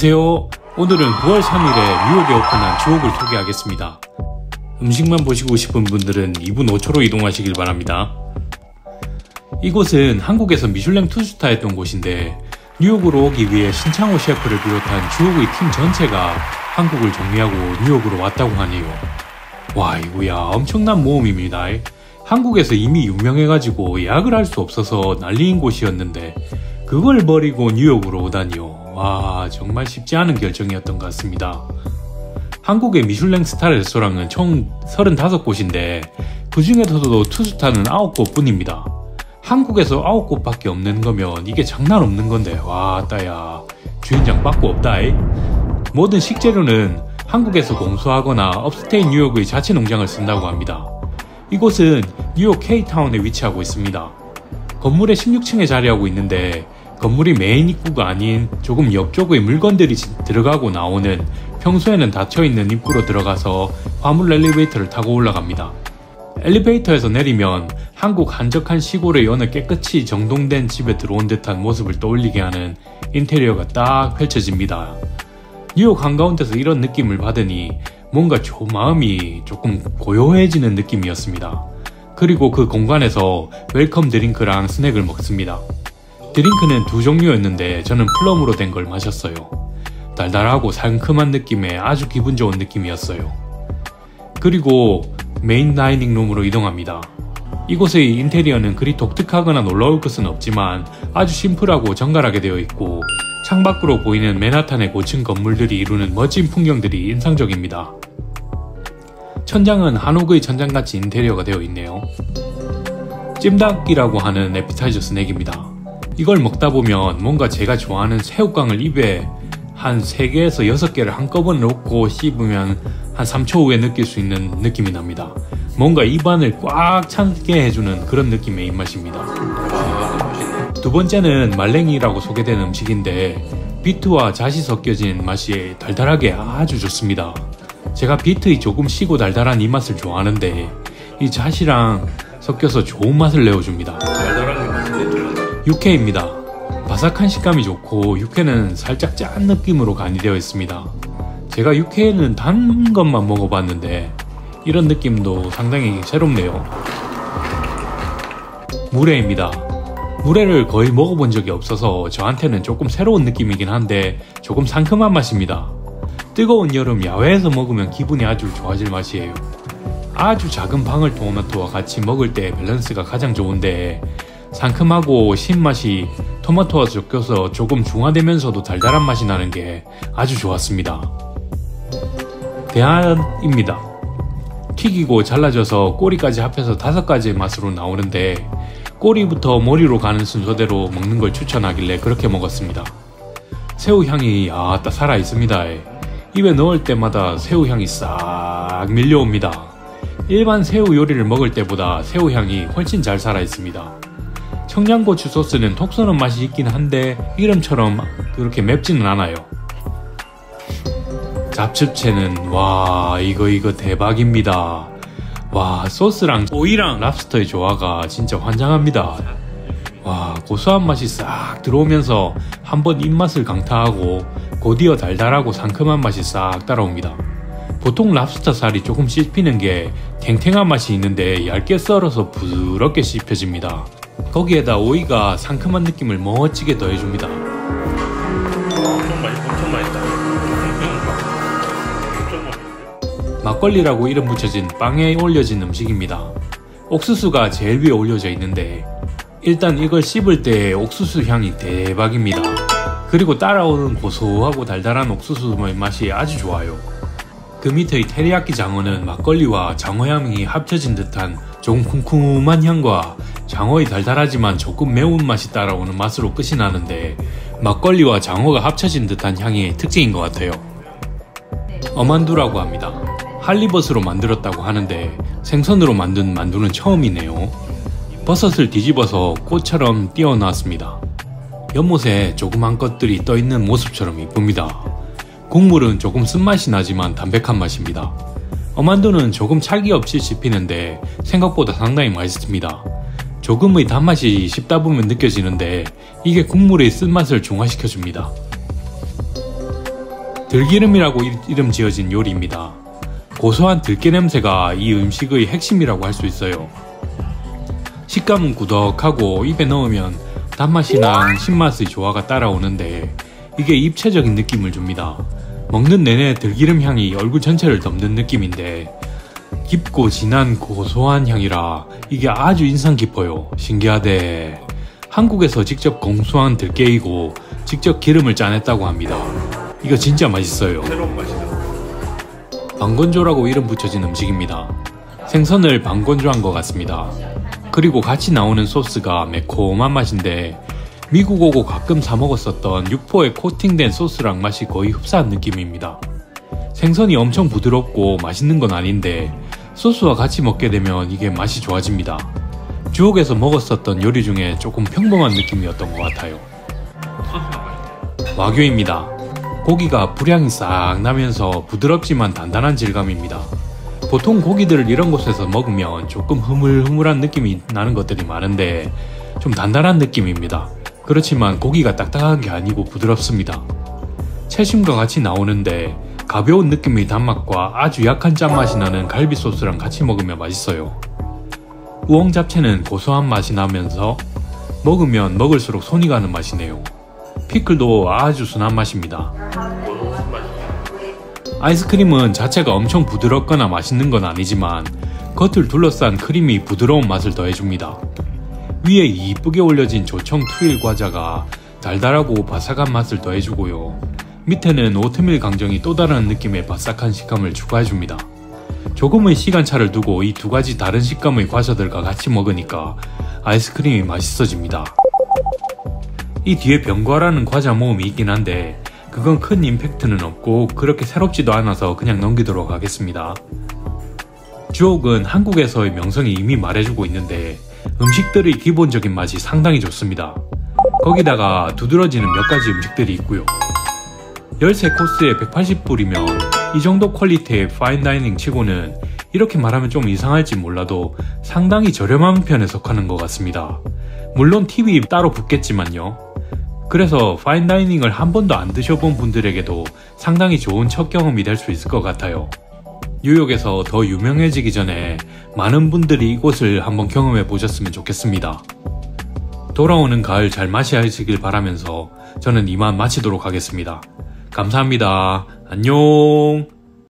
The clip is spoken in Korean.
안녕하세요. 오늘은 9월 3일에 뉴욕에 오픈한 주옥을 소개하겠습니다. 음식만 보시고 싶은 분들은 2분 5초로 이동하시길 바랍니다. 이곳은 한국에서 미슐랭 투스타 했던 곳인데 뉴욕으로 오기 위해 신창호 셰프를 비롯한 주옥의 팀 전체가 한국을 정리하고 뉴욕으로 왔다고 하네요. 와, 이거야 엄청난 모험입니다. 한국에서 이미 유명해가지고 예약을 할 수 없어서 난리인 곳이었는데 그걸 버리고 뉴욕으로 오다니요. 와, 정말 쉽지 않은 결정이었던 것 같습니다. 한국의 미슐랭 스타 레스토랑은 총 35곳인데 그 중에서도 투스타는 9곳 뿐입니다. 한국에서 9곳밖에 없는 거면 이게 장난 없는 건데, 와 따야 주인장 빠꾸 없다. 모든 식재료는 한국에서 공수하거나 업스테이 뉴욕의 자체 농장을 쓴다고 합니다. 이곳은 뉴욕 K타운에 위치하고 있습니다. 건물의 16층에 자리하고 있는데 건물이 메인 입구가 아닌 조금 옆쪽의 물건들이 들어가고 나오는, 평소에는 닫혀있는 입구로 들어가서 화물 엘리베이터를 타고 올라갑니다. 엘리베이터에서 내리면 한국 한적한 시골의 어느 깨끗이 정돈된 집에 들어온 듯한 모습을 떠올리게 하는 인테리어가 딱 펼쳐집니다. 뉴욕 한가운데서 이런 느낌을 받으니 뭔가 마음이 조금 고요해지는 느낌이었습니다. 그리고 그 공간에서 웰컴 드링크랑 스낵을 먹습니다. 드링크는 두 종류였는데 저는 플럼으로 된 걸 마셨어요. 달달하고 상큼한 느낌의 아주 기분 좋은 느낌이었어요. 그리고 메인 다이닝 룸으로 이동합니다. 이곳의 인테리어는 그리 독특하거나 놀라울 것은 없지만 아주 심플하고 정갈하게 되어 있고 창밖으로 보이는 맨하탄의 고층 건물들이 이루는 멋진 풍경들이 인상적입니다. 천장은 한옥의 천장같이 인테리어가 되어 있네요. 찜닭이라고 하는 에피타이저 스낵입니다. 이걸 먹다 보면 뭔가 제가 좋아하는 새우깡을 입에 한 3개에서 6개를 한꺼번에 넣고 씹으면 한 3초 후에 느낄 수 있는 느낌이 납니다. 뭔가 입안을 꽉 차게 해주는 그런 느낌의 입맛입니다. 두 번째는 말랭이라고 소개된 음식인데 비트와 잣이 섞여진 맛이 달달하게 아주 좋습니다. 제가 비트의 조금 시고 달달한 이 맛을 좋아하는데 이 잣이랑 섞여서 좋은 맛을 내어줍니다. 육회입니다. 바삭한 식감이 좋고 육회는 살짝 짠 느낌으로 간이 되어 있습니다. 제가 육회는 단 것만 먹어봤는데 이런 느낌도 상당히 새롭네요. 물회입니다. 물회를 거의 먹어본 적이 없어서 저한테는 조금 새로운 느낌이긴 한데 조금 상큼한 맛입니다. 뜨거운 여름 야외에서 먹으면 기분이 아주 좋아질 맛이에요. 아주 작은 방울토마토와 같이 먹을 때 밸런스가 가장 좋은데 상큼하고 신맛이 토마토와 섞여서 조금 중화되면서도 달달한 맛이 나는 게 아주 좋았습니다. 대안입니다. 튀기고 잘라져서 꼬리까지 합해서 5가지의 맛으로 나오는데 꼬리부터 머리로 가는 순서대로 먹는 걸 추천하길래 그렇게 먹었습니다. 새우향이 딱 살아있습니다. 입에 넣을 때마다 새우향이 싹 밀려옵니다. 일반 새우 요리를 먹을 때보다 새우향이 훨씬 잘 살아있습니다. 청양고추 소스는 톡 쏘는 맛이 있긴 한데 이름처럼 그렇게 맵지는 않아요. 잡채는 와 이거 대박입니다. 와, 소스랑 오이랑 랍스터의 조화가 진짜 환장합니다. 와, 고소한 맛이 싹 들어오면서 한번 입맛을 강타하고 곧이어 달달하고 상큼한 맛이 싹 따라옵니다. 보통 랍스터 살이 조금 씹히는 게 탱탱한 맛이 있는데 얇게 썰어서 부드럽게 씹혀집니다. 거기에다 오이가 상큼한 느낌을 멋지게 더해줍니다. 엄청 맛있다. 막걸리라고 이름 붙여진 빵에 올려진 음식입니다. 옥수수가 제일 위에 올려져 있는데 일단 이걸 씹을 때 옥수수 향이 대박입니다. 그리고 따라오는 고소하고 달달한 옥수수의 맛이 아주 좋아요. 그 밑의 테리야끼 장어는 막걸리와 장어향이 합쳐진 듯한 조금 쿰쿰한 향과 장어의 달달하지만 조금 매운 맛이 따라오는 맛으로 끝이 나는데 막걸리와 장어가 합쳐진 듯한 향이 특징인 것 같아요. 어만두라고 합니다. 할리벗으로 만들었다고 하는데 생선으로 만든 만두는 처음이네요. 버섯을 뒤집어서 꽃처럼 띄워놨습니다. 연못에 조그만 것들이 떠있는 모습처럼 이쁩니다. 국물은 조금 쓴맛이 나지만 담백한 맛입니다. 어만두는 조금 찰기 없이 씹히는데 생각보다 상당히 맛있습니다. 조금의 단맛이 씹다 보면 느껴지는데 이게 국물의 쓴맛을 중화시켜줍니다. 들기름이라고 이름 지어진 요리입니다. 고소한 들깨 냄새가 이 음식의 핵심이라고 할 수 있어요. 식감은 구덕하고 입에 넣으면 단맛이랑 신맛의 조화가 따라오는데 이게 입체적인 느낌을 줍니다. 먹는 내내 들기름 향이 얼굴 전체를 덮는 느낌인데 깊고 진한 고소한 향이라 이게 아주 인상 깊어요. 신기하대. 한국에서 직접 공수한 들깨이고 직접 기름을 짜냈다고 합니다. 이거 진짜 맛있어요. 새로운 맛이다. 방건조라고 이름 붙여진 음식입니다. 생선을 방건조한 것 같습니다. 그리고 같이 나오는 소스가 매콤한 맛인데 미국 오고 가끔 사 먹었었던 육포에 코팅된 소스랑 맛이 거의 흡사한 느낌입니다. 생선이 엄청 부드럽고 맛있는 건 아닌데 소스와 같이 먹게 되면 이게 맛이 좋아집니다. 주옥에서 먹었었던 요리 중에 조금 평범한 느낌이었던 것 같아요. 와규입니다. 고기가 불향이 싹 나면서 부드럽지만 단단한 질감입니다. 보통 고기들을 이런 곳에서 먹으면 조금 흐물흐물한 느낌이 나는 것들이 많은데 좀 단단한 느낌입니다. 그렇지만 고기가 딱딱한 게 아니고 부드럽습니다. 채심과 같이 나오는데 가벼운 느낌의 단맛과 아주 약한 짠맛이 나는 갈비 소스랑 같이 먹으면 맛있어요. 우엉 잡채는 고소한 맛이 나면서 먹으면 먹을수록 손이 가는 맛이네요. 피클도 아주 순한 맛입니다. 아이스크림은 자체가 엄청 부드럽거나 맛있는 건 아니지만 겉을 둘러싼 크림이 부드러운 맛을 더해줍니다. 위에 이쁘게 올려진 조청 투일 과자가 달달하고 바삭한 맛을 더해주고요. 밑에는 오트밀 강정이 또 다른 느낌의 바삭한 식감을 추가해줍니다. 조금의 시간차를 두고 이 두 가지 다른 식감의 과자들과 같이 먹으니까 아이스크림이 맛있어집니다. 이 뒤에 병과라는 과자 모음이 있긴 한데 그건 큰 임팩트는 없고 그렇게 새롭지도 않아서 그냥 넘기도록 하겠습니다. 주옥은 한국에서의 명성이 이미 말해주고 있는데 음식들의 기본적인 맛이 상당히 좋습니다. 거기다가 두드러지는 몇 가지 음식들이 있고요. 13코스에 180불이면 이 정도 퀄리티의 파인다이닝 치고는 이렇게 말하면 좀 이상할지 몰라도 상당히 저렴한 편에 속하는 것 같습니다. 물론 팁이 따로 붙겠지만요. 그래서 파인다이닝을 한 번도 안 드셔본 분들에게도 상당히 좋은 첫 경험이 될 수 있을 것 같아요. 뉴욕에서 더 유명해지기 전에 많은 분들이 이곳을 한번 경험해 보셨으면 좋겠습니다. 돌아오는 가을 잘 맞이하시길 바라면서 저는 이만 마치도록 하겠습니다. 감사합니다. 안녕.